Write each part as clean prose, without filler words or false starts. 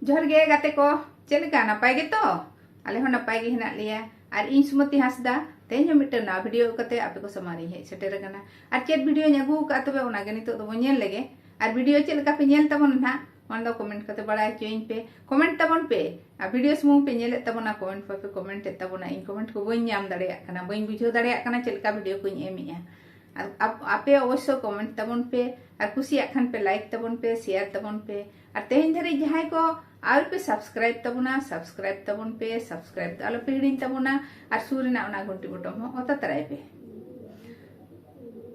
जोहर गे गाते को चेलका नपाय गे तो आले हो नपाय गे हेना लिया और इन सुमति हासदा तेज मिट्टे ना वीडियो कते आपे को समारी हे सेटेर कना और चेत वीडियो न्यागू का तबे ओना गे नितो दो नेल लेगे और वीडियो चेलका पे नेल तबन ना मान दो कमेंट कते बड़ाय चोइन पे कमेंट तबन पे आ वीडियो सुमुंग पे नेले तबना कमेंट पे कमेंट तबना इन कमेंट को बई नाम दाड़ेया कना बई बुझो दाड़ेया कना चेलका वीडियो को एमिया आपे अवश्य कमेंट तबन पे और कुसिया खान पे लाइक तबन पे शेयर तबन पे और तेहन धरी जहां को आर पे सब्सक्राइब तबन पे सब्सक्राइब आलो पे हिड़िन तबना और सूरना ना घंटी बटन हो ओता तराय पे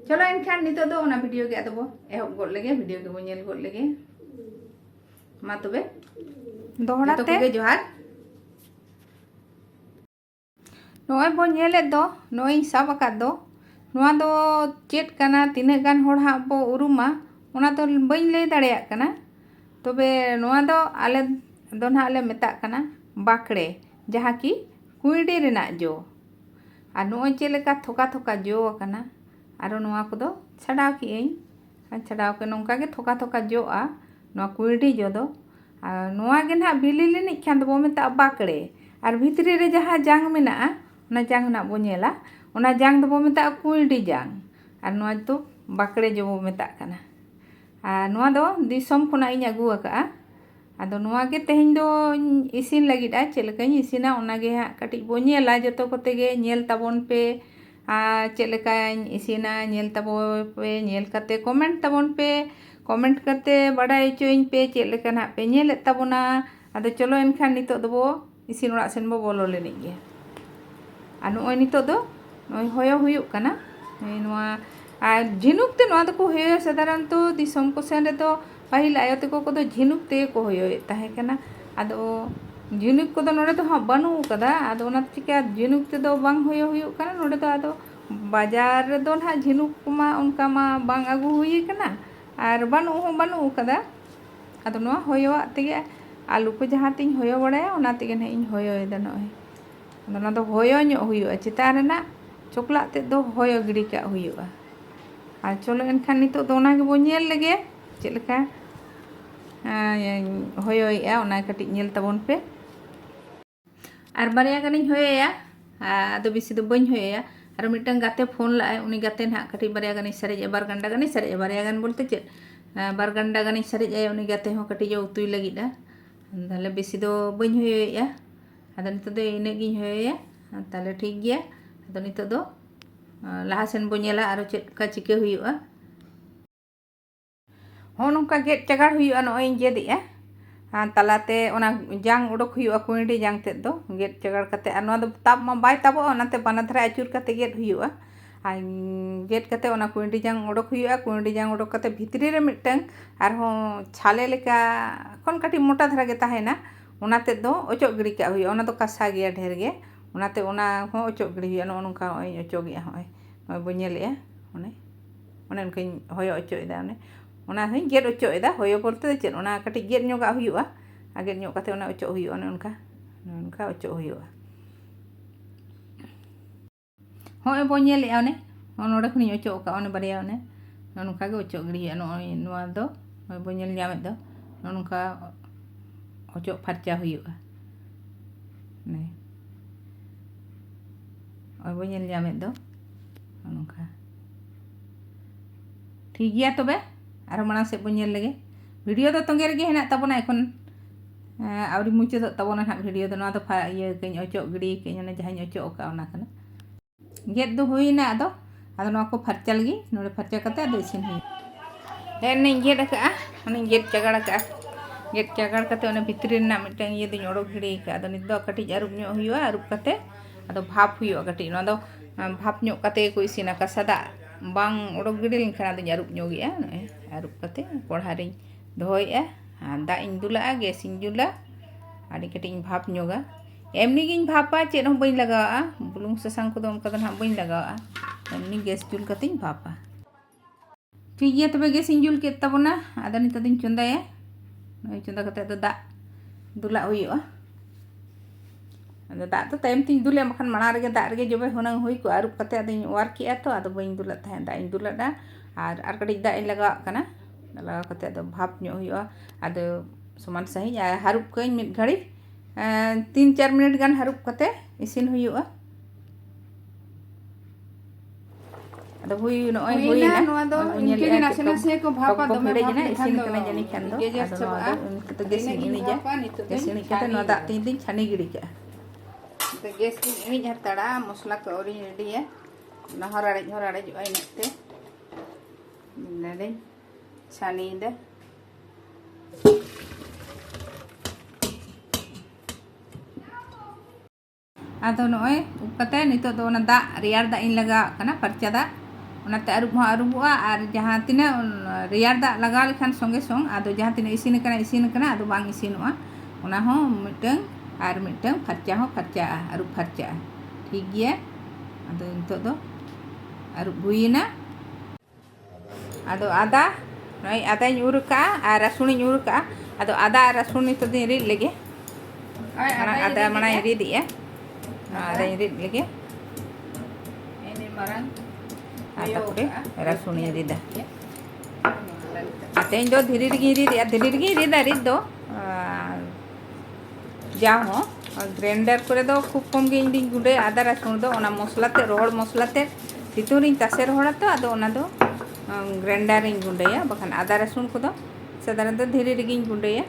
चलो एनखान नितो दो ओना वीडियो गे अदबो एहब गोल लेगे वीडियो के बो नेल गोल लेगे मा तबे दोहड़ा ते जोहार नोय बो नेले दो नोय सब का दो नोआ दो चेट कना तिने गान होड़ हा बो उरुमा ओना तो बई लay दाड़ेया कना तबे नोआ दो आले दो ना आले मेता कना बाकड़े जहाँ की कुइडी रेना जो और नोय चेलेका थोका थोका जो कना आरो नोआ को दो छाड़ाव की एई छाड़ाव के नोंका के थोका थोका जो आ नोआ कुइडी जो दो नोआ गे ना बिली लेनि खान दो बो मेता बाकड़े और भितरी रे जहाँ जांग मेना ओना जांग ना बो नेला ओना जांग दो बो मेता कुइडी जांग और नोआ तो बाकड़े जो बो मेता कना और नोआ दो दिसम खुना इन अगु आका आदो नोआ के तेहन दो इसिन लगिद आ चेलकाई इसिना ओना गे हा कटिज बो नेला जतो कोते गे नेल तबन पे चेलकाई इसिना नेल तबो पे नेल कते कमेंट तबन पे कमेंट कते बड़ाय चोइन पे चेलका ना पे नेल तबना आदो चलो एनखान नितो दो इसिन ओड़ा सेन बो बोलो लेनि गे आ नोय नितो दो नोय होयो हुयुक कना नोआ और झिनुक ते नोआ दको होयो साधारणतो दिसम को सेन रे तो पाहिल आयो तको को दो झिनुक ते को होयो ताहे कना आदो झिनुक को दो नोडे तो हां बानु कदा आदो ओना चिका झिनुक ते दो बांग होयो हुयुक कना नोडे तो आदो बाजार रे दो ना झिनुक मा उनका मा बांग आगु हुई कना और बानु कदा आदो नोआ होयो तेगे आलू को जहां तिन होयो बड़ाया ओना तेगे ने इन होयो एदा नोय आदो ना दो होयो न्यो हुयुआ चिता रे ना चोकला ते दो होयो गिड़ी का हुयुआ और चलो एनखान नितो दो ओना गे बो नेल लेगे चेलका होयोया ओना कटिज नेल तबन पे और बारिया गानिन होयोया आदो बेसी दो बइन होयोया और मिटन गाते फोन लाए उनी गाते ना कटिज बारिया गानिन सरेज बार गंडा गानिन सरेज बारिया गान बोलते चेत बार गंडा गानिन सरेज आय उनी गाते हो कटिज उतुय लगिदा ताले बेसी दो बइन होयोया आदो नितो दो इने गिन होयोया ताले ठीक गया आदो नितो दो लाहा सेन बो नेला आरो चेत का चिके हुयुआ हो नोंका गेट चगाड़ हुयुआ नोय जेदिया तालाते ओना जांग उडोक हुयुआ कुइडी जांग ते दो गेट चगाड़ कते आ नोआ दो ताब मा बाय ताबो ओनाते बाना धरा आचुर कते गेट हुयुआ आ गेट कते ओना कुइडी जांग उडोक हुयुआ कुइडी जांग उडोक कते भितरी रे मिटटंग आर हो छाले लेका कोन काटी मोटा धरा गे ताहेना ओनाते दो ओचोक गिड़ी का हुयुआ ओना दो कासा गया ढेर गे ओनाते ओना हो ओचोक गिड़ी हुयुआ नो नोंका ओय ओचोक गया होय नोय बो नेलेया ओने उनका होयो ओचोएदा ओने ओना हई गेट ओचोएदा होयो बोलते चेत ओना कटिज गेट न्योगा हुयुआ आ गेट न्योग कते ओना ओचो हुयुआ ओने उनका ओचो हुयुआ होय बो नेलेया ओने नोडे खनि ओचो का ओने बारिया ओने नोनका गे ओचो गिड़ी हुयुआ नोय नोआ दो होय बो नेल ᱧᱟᱢᱮᱫ दो नोनका ओचो फरचा हुयुआ ने होय बो नेल ᱧᱟᱢᱮᱫ दो नोनका ठीक गया तबे आरो माना से बो नेल लेगे वीडियो दो तोंगे रेगे हेना तबना एखन आवरी मुचे दो तबना ना वीडियो दो ना दो ये कई ओचो गिड़ी कई ने जहां ओचो का ओना कना गेट दो हुईना आदो ना को फरचा लगी नोडे फरचा कते आदो इसिन हुई देने गेट का ओने गेट चगाड़ कते ओने भितरी ना मिटन ये दिन ओडो गिड़ी का आदो नित दो कटिज आरुप न्यो हुईवा आरुप कते आदो भाप हुईवा कटिज ना दो भाप न्यो कते को इसिना का सदा बांग उडोक गिड़ी लेनखान आदो आरुप न्योगेया आरुप कते कोढ़ा रे दोहोयेया दा इन दुला गैस इन जुला आड़ी कटिज भाप न्योगा एमनी गिन भापा चेत हो बइन लगावा बुलुंग ससांग को दो उनका ना बइन लगावा एमनी गैस जुल कते भापा ठीक गया तबे गैस इन जुल के तबना आदो नितो दिन चंदाया नोय चंदा कते दो दा दुला हुयुआ आदो दा तो टाइम तीन दुले मखान माना रे दा रे जबे होना हुई को आरुप कते आदो वार किया तो आदो बइन दुला थाहे दा इन दुला दा आर कटिज दा इन लगा कना लगा कते आदो भाप न्यो हुयुआ आदो समान सही हारुब कई मिड घड़ी 3-4 मिनट गान हारुब कते इसिन हुयुआ अदो हुई नय हुईना नोआ दो इनके के नासे नासे को भापा दमे भाप इसिन कना जनी खान दो अदो नोआ दो तो गैस इणिजा गैस इणि कते नोआ दाग तीन दिन छानी गिड़ी का तो गैस इणि हताड़ा मसला को औरी रेडी है ना हराड़े जो इनते नडे छानी दे आदो नोय उपकते नितो दो ना दा रियार दा इन लगा कना परचा दा ओनाते अरुबुआ और जहाँ तीना रियार दा लगा लेखान संगे संग आदो जहाँ तीना इसिन कना आदो बांग इसिनोआ ओना हो मिटंग और मिटंग फरचा हो फरचा अरुब फरचा ठीक गया आदो नितो दो अरुब हुईना आदो आदा नोय आदा यूरका और रसुन यूरका आदो आदा और रसुन नितो दिन रिद लेगे आदा मना रिद दिया ada irit lagi ini marang atau rasun irit dah ada yang do dhiri irit do jauh grinder kore do खूब कम गे इंदी गुंडे आदा रसुन दो ओना मसलाते रोहड़ मसलाते सितुरिन तासे रोहड़ा तो आदो ओना दो ग्राइंडर इन गुंडेया बखान आदा रसुन को दो साधारण तो धीरे रे गिन गुंडेया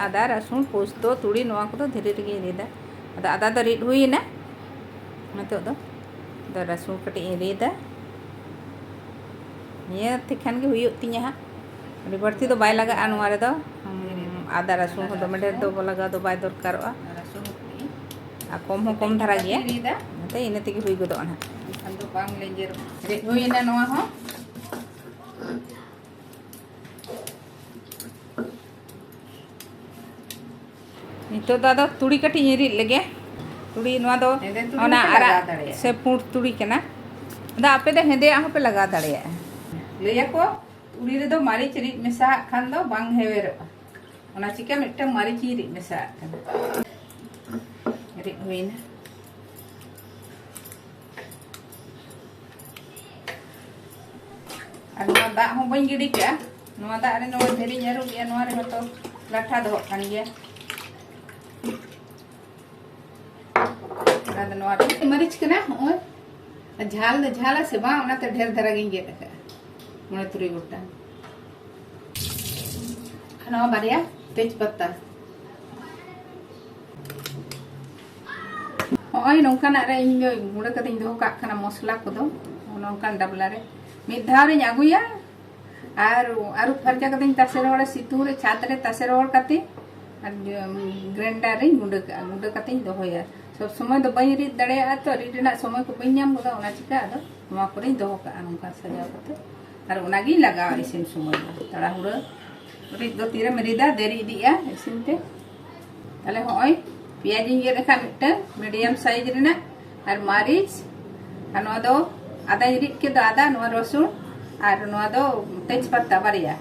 आदा रसुन पोस्त तुड़ी नोआ को दो धीरे रे गिन रिदा अदा आदा तो रिड हुई ना तो रसुन कटी रिदा ये थिखान के हुई तिया हा अभी बढ़ती तो बाय लगा नोआ रे दो आदा रसुन को दो मेडर दो लगा दो बाय दरकारोआ आ कम धारा गया तो इने तेगे हुई गदो ना खान दो बांग लेंजर रिड हुई ना नोआ हो नितो दादा तुड़ी कटी रिद लगे तुड़ी नोआ दो ओना आरा से पुंड तुड़ी कना दा आपे दे हेदे आ पे लगा दाड़िया लेया को तुड़ी रे दो मारिच रिद मेसा खान दो बांग हेवेरो ओना चिका मिटटा मारिच रिद मेसा खान रिद होइना आ नोआ दा हो बन गिडी का नोआ दा रे नोआ धेरी नरू गया नोआ रे तो लाठा दो खान गया मरीच के ना झाल से बा ढेर धरा गिन गेट का मने तुरी गोटा खाना बारिया तेज पत्ता होय नोंकान रे इन गुड़ा कते दो का खाना मसला को दो नोंकान डबला रे मिद धाव रे आगुया आरु फरजा कते तासे रोड़ सितू रे छात रे तासे रोड़ कते ग्राइंडर रे गुंडा कते दोहोया सब समय तो बई रिद दाड़े तो रिद ना समय को बई नाम गोदा ओना चिका आदो नोआ करे दोहो का नोंका सजाव कते और ओनागी लगा इसिन समय तड़ा हुड़ा रिद दो तीरे में रिदा देरी इदिया इसिन ते ताले होय पियाज इंगे रेखा मिट्टा मीडियम साइज रेना और मारिच और नोआ दो आदा रिद के दो आदा नोआ रसुन और नोआ दो तेज पत्ता बारिया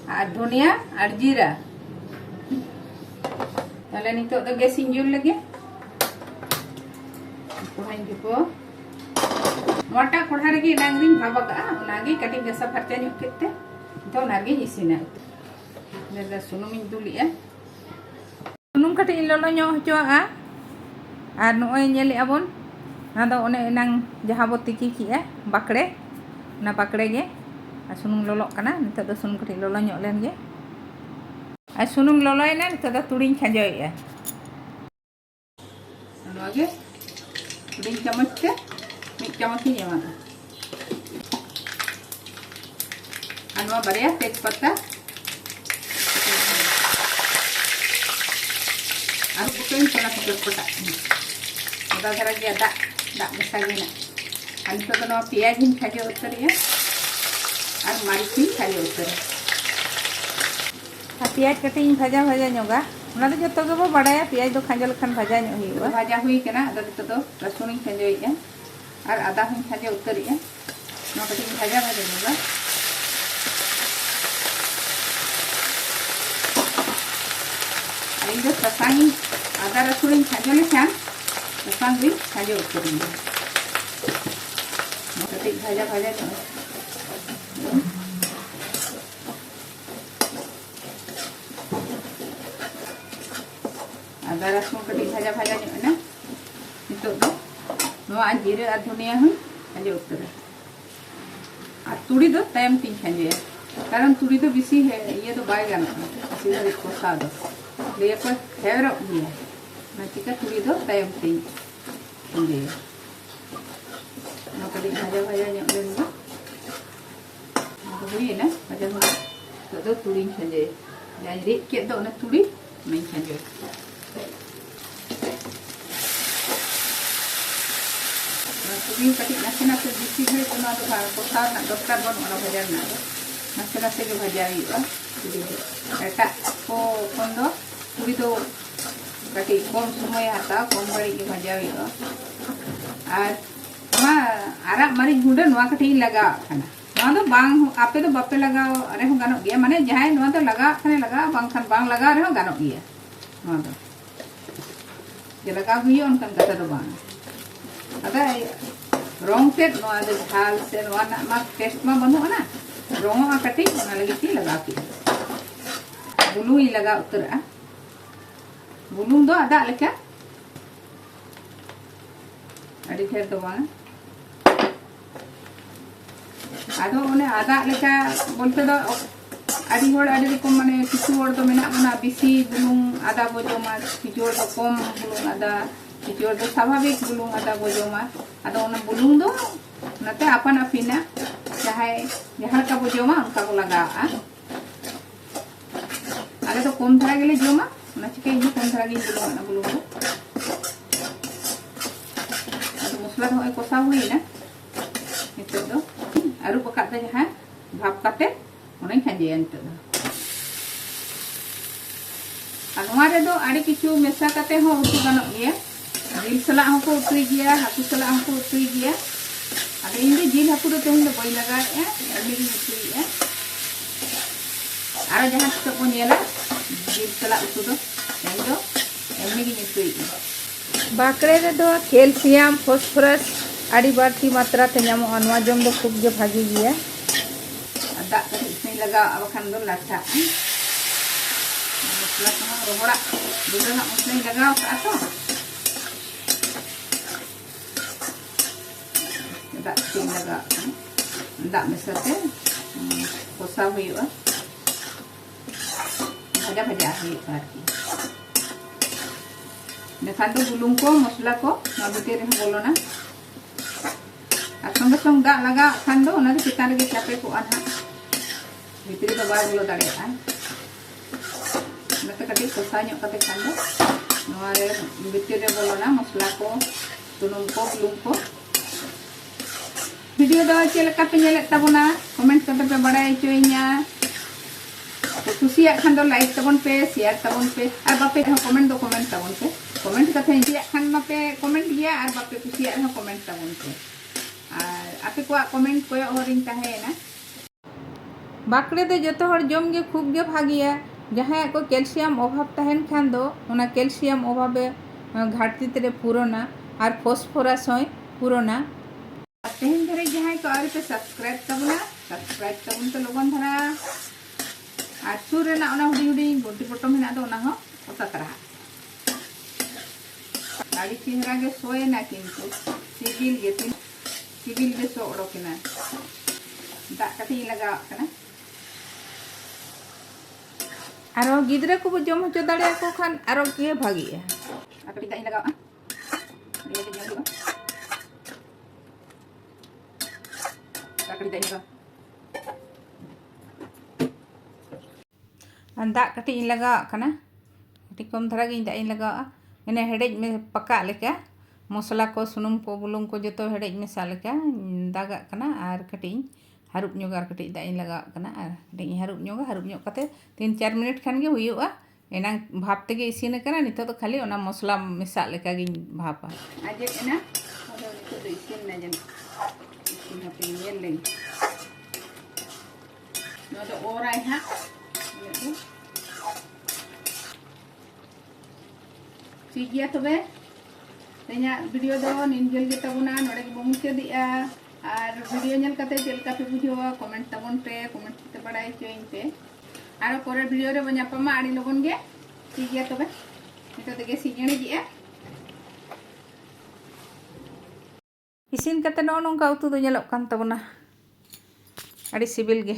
और धनिया और जीरा ताले नितो दो गैस इंजुल लगे मोटा कोढ़ा रे डांगरी भाबा का ओनागे कटी गसा फरचा नु केते तो नागे इसिना ले सुनुम इन दुलिया सुनुम कटी ललो ᱧᱚ हचोआ और नोय नेले आबन ना दो ओने नांग जहां बो तिकी किया बाकड़े ना बाकड़े गे आ सुनुम ललो कना नितो दो सुनुम कटी ललो ᱧᱚ लेन गे आ सुनुम ललोयना नितो दो तुड़ी खाजोया नोगे तुड़ी चमच के मिट चमच ही एमा अनवा बरिया तेज पत्ता और बुकिंग चला पटा ओदा धरा गया दा मसा गेना अन तो नो प्याज हिन खाजे उतरिया और मारिच हिन खाजे उतरिया प्याज कटे भाजा ᱧᱚᱜᱟ ओना दो जतो गबो बड़ाया प्याज दो खाजल खान भाजा ᱧᱚᱜ हुईवा भाजा हुई केना अदा तो रसुन हिन खाजोइया और आदा हिन खाजे उतरिया नो कटे भाजा ᱧᱚᱜᱟ ini pasangin ada rasunin saja lekan pasangin saja ukurin ketik saja आदा रसुन कटी भाजा भाजा ना नितो दो जीरा और धनिया हूँ खाजे उतरा और तुड़ी दो तायम तीन खाजे कारण तुड़ी दो बेसी है ये तो बाय गाना बेसी घड़ी कोसा दो ले को हेरो गया ना चिका तुड़ी दो तायम तीन खाजे ना कटी भाजा भाजा ᱧᱚᱜ ᱞᱮᱱ ᱫᱚ हुई ना भाजा हुई तो दो तुड़ी खाजे जान रीड के दो ना तुड़ी नहीं खाजे तुड़ी कटी नासे नासे बेसी घड़ी को ना तो कोसा ना दरकार बन ओना भाजा ना नासे नासे के भाजा हुआ तुड़ी एटा को कोन दो तुड़ी दो कटी कम समय आता कम घड़ी के भाजा हुआ और आरा मारी गुंडे नवा कटी लगा खाना नवा दो बांग आपे तो बापे लगा अरे हो गानो गया माने जहां नवा तो लगा खाने लगा बांग खान बांग लगा रहे हो गानो गया नवा दो जे लगा हुई उनका कथा तो बांग अदा रंग से नवा दो झाल से नवा ना मा टेस्ट मा बनो ना रंग मा कटी ना लगी थी लगा की बुलू ही लगा उतरा बुलू दो आदा लेका अड़ी फेर तो बांग आदो उन्हें आदा लेका बोलते दो अड़ी होड़ अड़ी को माने किछु होड़ तो मेना बना बिसी बुलुंग आदा बोजोमा किछु होड़ तो कम बुलुंग आदा किछु होड़ तो स्वाभाविक बुलुंग आदा बोजोमा आदो उन्हें बुलुंग दो नते अपन अपिना चाहे जहां का बोजोमा उनका को लगा आले तो कम धरा गेले जोमा ना चिके ही कम धरा गे बुलुंग ना बुलुंग दो आदो मसला तो कोसा हुई ना निते दो आरु पकाते जहां भाप काटे उन्हें खाजे अंत रे दो आड़ी किछु मेसा काटे हो उतु गानो गया जिल सला को उतुई गया हाकु सला को उतुई गया अरे इन जिल हाकु दो तेन दो बई लगा अमी उतुई और जहां तो को नेला जिल सला उतु दो तेन दो अमी उतुई बाकड़े रे दो कैल्शियम फॉस्फोरस आड़ी बाड़ती मात्रा ते नामो नवा जम दो खूब जो भागी गया दाग कटी इसमें लगा बखान दो लाठा मसला को रोहड़ा दूसरा मसला लगा का तो दाग तीन लगा दाग में सते कोसा हुआ भाजा भाजा हुआ नेखान दो बुलुंग को मसला को ना बिते रे बोलो ना संगे संग दाग लगा खान दो ना चितान रे चापे को आना भीतरी तो बाय बोलो दाड़े नते कटी कोसा ᱧᱚᱜ कते खान दो नवा रे भीतरी रे बोलो ना मसला को तुनुम को बुलुंग को वीडियो दो चेलका पे नेले तबना कमेंट करते पे बड़ाई चोइना तो खुशिया खान दो लाइक तबन पे शेयर तबन पे और बापे कमेंट दो कमेंट तबन पे कमेंट कथे इंडिया खान मापे कमेंट गया और बापे खुशिया कमेंट तबन पे आपे को कमेंट को हरिंग ताहे ना बाकड़े दे जतो हर जम गे खूब गे भागिया जहां को कैल्शियम अभाव तहन खान दो ओना कैल्शियम अभावे घाटती तेरे पूरोना और फॉस्फोरस होय पूरोना तेहन धरे जहां को और पे सब्सक्राइब तबन तो लोगन धरा और सुर रेना ओना हुडी हुडी गोटी पटो मेना दो ओना हो ओता तरह आड़ी चेहरा गे सोए ना किंतु सिबिल गे सो ओडोकेना दाग कटी लगा कना आरो गिदरा को जम हो दाड़े को खान आरो के भागिया कटी दाई लगा ये के जम कटी दाई लगा दाग कटी लगा कना कटी कम धरा गे दाई लगा एने हेडेज में पका लेका मसला को सुनुम को बुलुंग को जो हेडेज मेसा लेका दागा कना और कटी हारुब ᱧᱚᱜᱟ और कटी दाई लगा कना और कटी हारुब ᱧᱚᱜ कते 3-4 मिनट खान गे हुयुआ एना भाप तेगे इसिन कना नितो तो खाली ओना मसला मेसा लेका गे भापा आजे एना ओदो नितो दो इसिन ना जन इसिन हापे नेल ले नो तो ओराय हा ठीक गया तबे तेना वीडियो दो निनगेल गे तबना नोडे गे मुचे दिया और वीडियो नेल कते चेलका पे बुझियो कमेंट तबन पे कमेंट ते बड़ाई चोइन पे और परे वीडियो रे बन्या पमा आड़ी लगन गे ठीक गया तबे नितो दे गैस इᱧ अड़ेजिया इसिन कते नो नोंका उतु दो ñelok kan tabona अड़ी सिबिल गे